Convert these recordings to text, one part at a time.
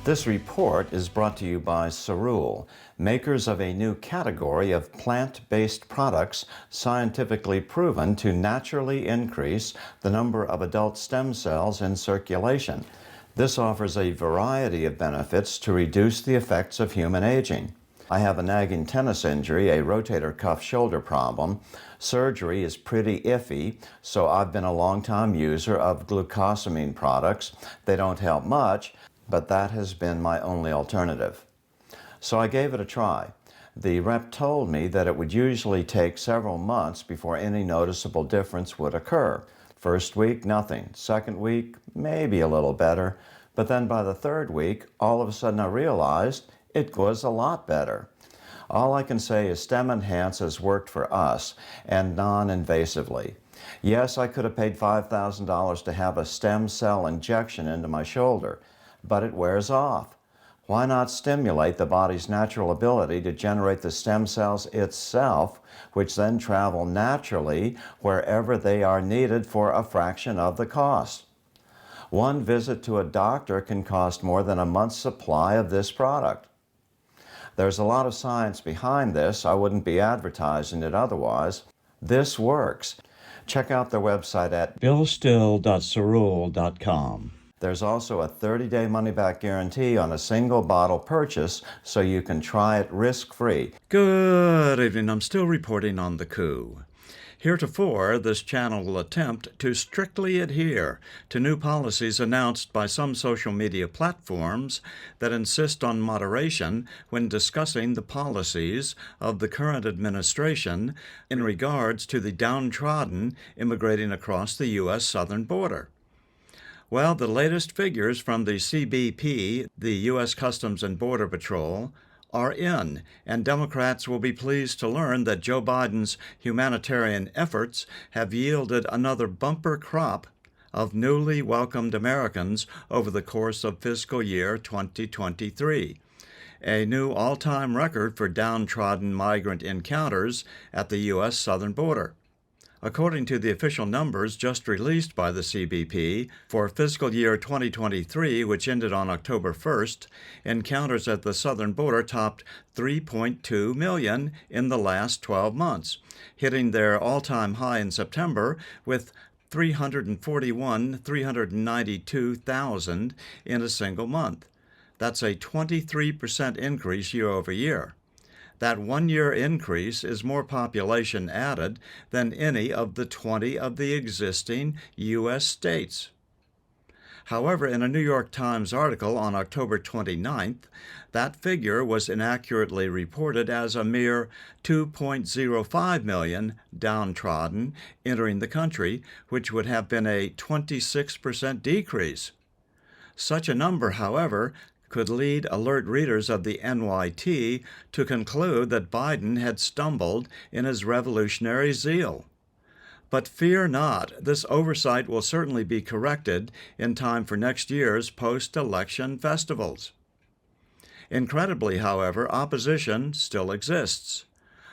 This report is brought to you by Cerule, makers of a new category of plant-based products scientifically proven to naturally increase the number of adult stem cells in circulation. This offers a variety of benefits to reduce the effects of human aging. I have a nagging tennis injury, a rotator cuff shoulder problem. Surgery is pretty iffy, so I've been a long-time user of glucosamine products. They don't help much, but that has been my only alternative. So I gave it a try. The rep told me that it would usually take several months before any noticeable difference would occur. First week, nothing. Second week, maybe a little better. But then by the third week, all of a sudden I realized it was a lot better. All I can say is Stem Enhance has worked for us, and non-invasively. Yes, I could have paid $5,000 to have a stem cell injection into my shoulder, but it wears off. Why not stimulate the body's natural ability to generate the stem cells itself, which then travel naturally wherever they are needed for a fraction of the cost? One visit to a doctor can cost more than a month's supply of this product. There's a lot of science behind this. I wouldn't be advertising it otherwise. This works. Check out their website at billstill.cerule.com. There's also a 30-day money-back guarantee on a single bottle purchase, so you can try it risk-free. Good evening. I'm still reporting on the coup. Heretofore, this channel will attempt to strictly adhere to new policies announced by some social media platforms that insist on moderation when discussing the policies of the current administration in regards to the downtrodden immigrating across the U.S. southern border. Well, the latest figures from the CBP, the U.S. Customs and Border Patrol, are in, and Democrats will be pleased to learn that Joe Biden's humanitarian efforts have yielded another bumper crop of newly welcomed Americans over the course of fiscal year 2023, a new all-time record for downtrodden migrant encounters at the U.S. southern border. According to the official numbers just released by the CBP, for fiscal year 2023, which ended on October 1st, encounters at the southern border topped 3.2 million in the last 12 months, hitting their all-time high in September with 392,000 in a single month. That's a 23% increase year over year. That one-year increase is more population added than any of the 20 of the existing U.S. states. However, in a New York Times article on October 29th, that figure was inaccurately reported as a mere 2.05 million downtrodden entering the country, which would have been a 26% decrease. Such a number, however, could lead alert readers of the NYT to conclude that Biden had stumbled in his revolutionary zeal. But fear not, this oversight will certainly be corrected in time for next year's post-election festivals. Incredibly, however, opposition still exists.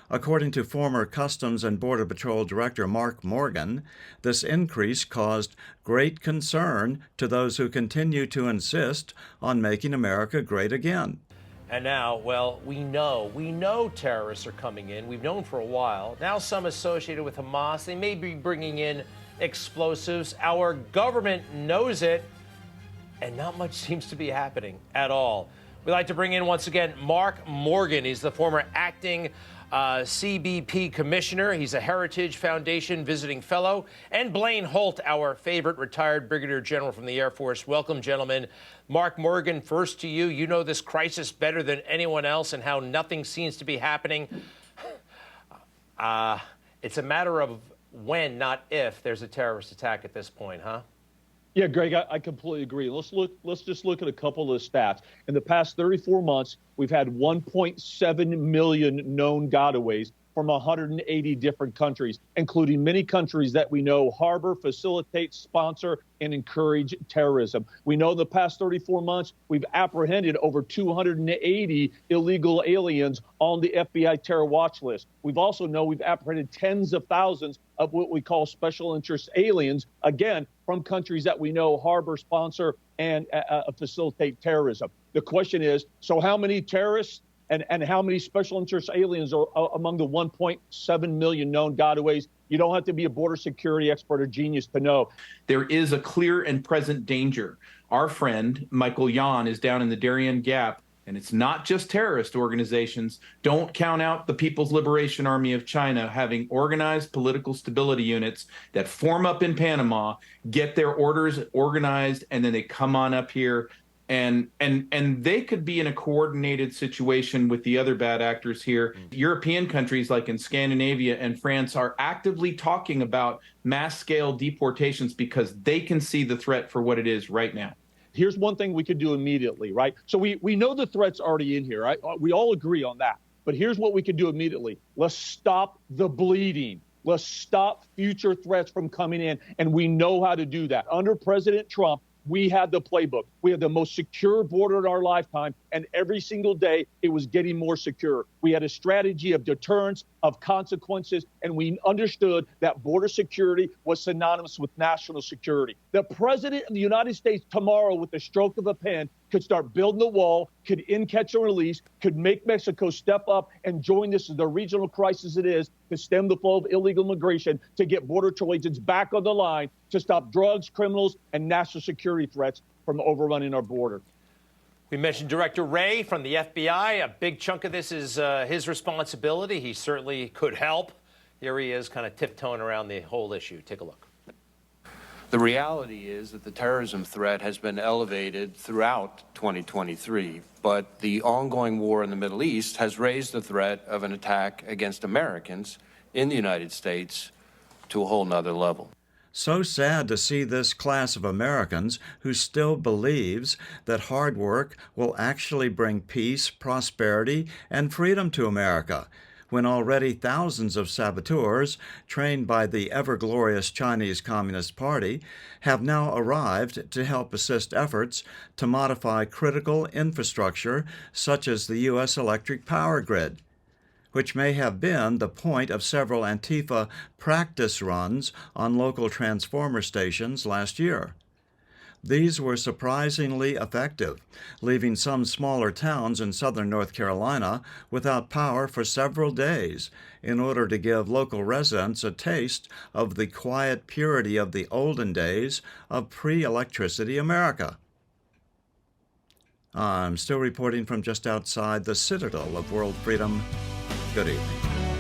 According to former Customs and Border Patrol Director Mark Morgan, this increase caused great concern to those who continue to insist on making America great again. And now, well, we know terrorists are coming in. We've known for a while. Now some associated with Hamas, they may be bringing in explosives. Our government knows it, and not much seems to be happening at all. We'd like to bring in, once again, Mark Morgan. He's the former acting CBP commissioner. He's a Heritage Foundation visiting fellow. And Blaine Holt, our favorite retired brigadier general from the Air Force. Welcome, gentlemen. Mark Morgan, first to you. You know this crisis better than anyone else and how nothing seems to be happening. It's a matter of when, not if, there's a terrorist attack at this point, huh? Yeah, Greg, I completely agree. Let's just look at a couple of the stats. In the past 34 months, we've had 1.7 million known gotaways from 180 different countries, including many countries that we know harbor, facilitate, sponsor, and encourage terrorism. We know in the past 34 months, we've apprehended over 280 illegal aliens on the FBI terror watch list. We've apprehended tens of thousands of what we call special interest aliens, again, from countries that we know harbor, sponsor, and facilitate terrorism. The question is, so how many terrorists and how many special interest aliens are among the 1.7 million known gotaways? You don't have to be a border security expert or genius to know. There is a clear and present danger. Our friend, Michael Yan, is down in the Darien Gap, and it's not just terrorist organizations. Don't count out the People's Liberation Army of China having organized political stability units that form up in Panama, get their orders organized, and then they come on up here. And they could be in a coordinated situation with the other bad actors here. European countries like in Scandinavia and France are actively talking about mass-scale deportations because they can see the threat for what it is right now. Here's one thing we could do immediately, right? So we know the threat's already in here, right? We all agree on that. But here's what we could do immediately. Let's stop the bleeding. Let's stop future threats from coming in. And we know how to do that. Under President Trump, we had the playbook. We had the most secure border in our lifetime, and every single day it was getting more secure. We had a strategy of deterrence, of consequences, and we understood that border security was synonymous with national security. The president of the United States tomorrow, with the stroke of a pen, could start building the wall, could end, catch, and release, could make Mexico step up and join this as the regional crisis it is to stem the flow of illegal migration, to get border patrol agents back on the line, to stop drugs, criminals, and national security threats from overrunning our border. We mentioned Director Wray from the FBI. A big chunk of this is his responsibility. He certainly could help. Here he is kind of tiptoeing around the whole issue. Take a look. The reality is that the terrorism threat has been elevated throughout 2023, but the ongoing war in the Middle East has raised the threat of an attack against Americans in the United States to a whole nother level. So sad to see this class of Americans who still believes that hard work will actually bring peace, prosperity, and freedom to America, when already thousands of saboteurs, trained by the ever-glorious Chinese Communist Party, have now arrived to help assist efforts to modify critical infrastructure such as the U.S. electric power grid, which may have been the point of several Antifa practice runs on local transformer stations last year. These were surprisingly effective, leaving some smaller towns in southern North Carolina without power for several days in order to give local residents a taste of the quiet purity of the olden days of pre-electricity America. I'm still reporting from just outside the citadel of world freedom. Good evening.